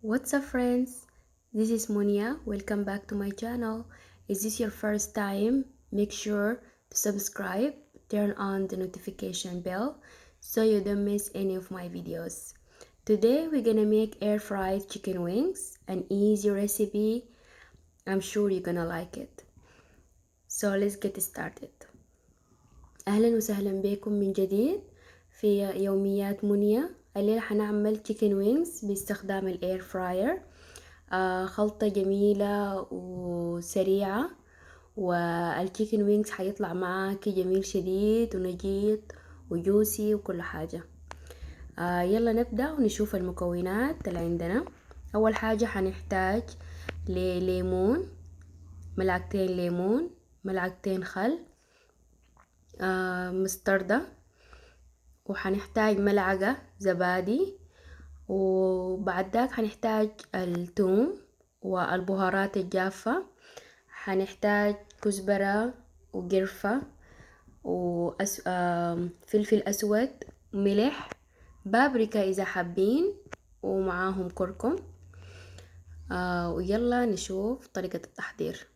What's up, friends? This is Monia. Welcome back to my channel. Is this your first time? Make sure to subscribe, turn on the notification bell so you don't miss any of my videos. Today we're gonna make air fried chicken wings, an easy recipe. I'm sure you're gonna like it. So let's get started. أهلا وسهلا بكم من جديد في يوميات منيا. الليلة حنعمل chicken wings باستخدام الايرفراير. خلطة جميلة وسريعة، والتشيكن وينجز حيطلع معاكي جميل شديد ونجيط وجوسي وكل حاجة. يلا نبدأ ونشوف المكونات اللي عندنا. أول حاجة حنحتاج لليمون، ملعقتين ليمون، ملعقتين خل، مستردة، وحنحتاج ملعقة زبادي، وبعد ذاك حنحتاج الثوم والبهارات الجافة. حنحتاج كزبرة وقرفة وفلفل أسود، ملح، بابريكا إذا حابين، ومعاهم كركم. ويلا نشوف طريقة التحضير.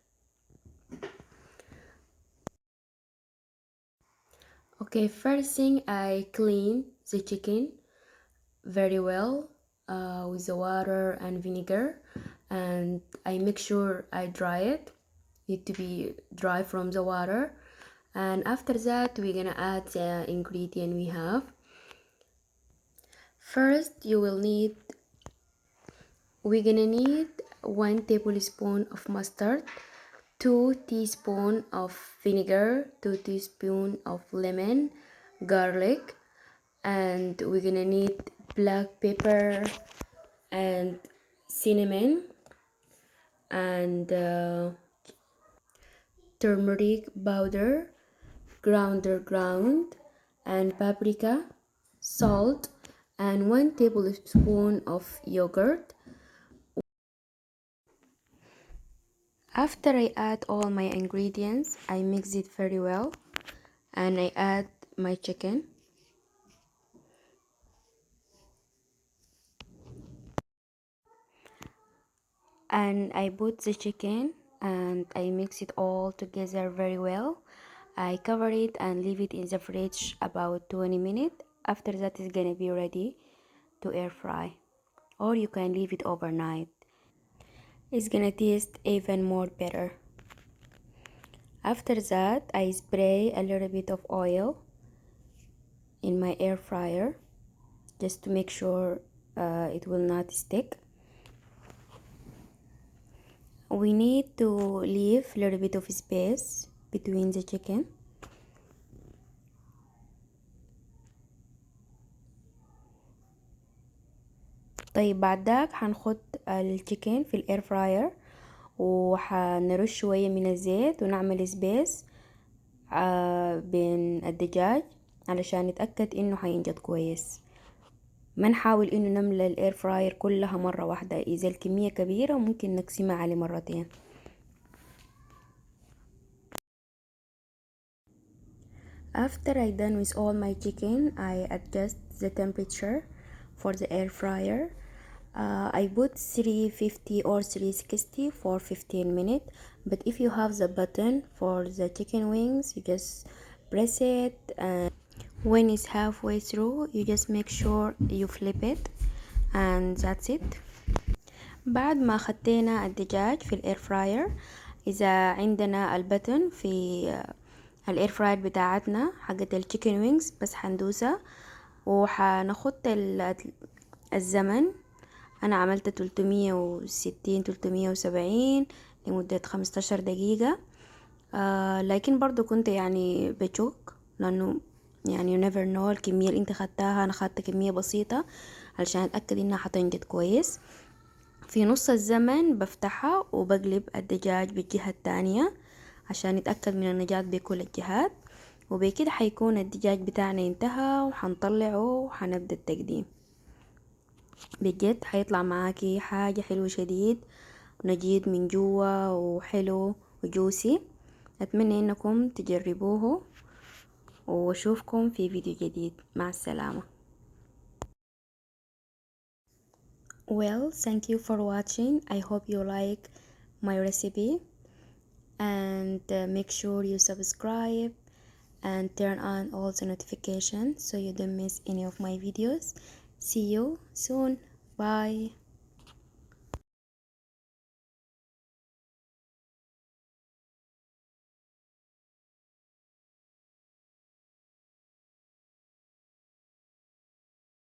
Okay, first thing I clean the chicken very well with the water and vinegar, and I make sure I dry it. Need to be dry from the water. And after that we're gonna add the ingredient we have. First we're gonna need 1 tablespoon of mustard, 2 teaspoon of vinegar, 2 teaspoon of lemon, garlic, and we're gonna need black pepper and cinnamon and turmeric powder, ground, and paprika, salt, and 1 tablespoon of yogurt. After I add all my ingredients, I mix it very well, and I add my chicken. And I put the chicken and I mix it all together very well. I cover it and leave it in the fridge about 20 minutes. After that it's gonna be ready to air fry, or you can leave it overnight. It's gonna taste even more better. After that I spray a little bit of oil in my air fryer just to make sure it will not stick. We need to leave a little bit of space between the chicken. طيب بعد ذاك هنحط الچيكن في الاير فراير وحنرش شوية من الزيت ونعمل سبيس بين الدجاج علشان نتأكد انه هينجض كويس. ما نحاول انه نملى الاير فراير كلها مرة واحدة، اذا الكمية كبيرة ممكن نقسمها على مرتين. After I done with all my chicken, I adjust the temperature for the air fryer. I put 350 or 360 for 15 minutes, but if you have the button for the chicken wings, you just press it, and when it's halfway through you just make sure you flip it, and that's it. بعد ما خدينا الدجاج في الاير فراير، اذا عندنا البتن في الاير فراير بتاعتنا حقت التشيكن وينجز بس حندوسها وحنخط الزمن. انا عملت 360 370 لمدة 15 دقيقة. لكن برضو كنت يعني بشوك، لانه يعني you never know الكمية اللي انت خدتها. انا خدت كمية بسيطة علشان اتأكد انها حتنجد كويس. في نص الزمن بفتحها وبقلب الدجاج بالجهة التانية عشان نتأكد من النجاة بكل الجهات، وبكده حيكون الدجاج بتاعنا انتهى وحنطلعه وحنبدأ التقديم. بجد حيطلع معاكي حاجة حلوة شديد، نجيد من جوا وحلو وجوسي. أتمنى انكم تجربوه واشوفكم في فيديو جديد. مع السلامة. Well, thank you for watching. I hope you like my recipe, and make sure you subscribe and turn on all the notifications so you don't miss any of my videos. See you soon. Bye.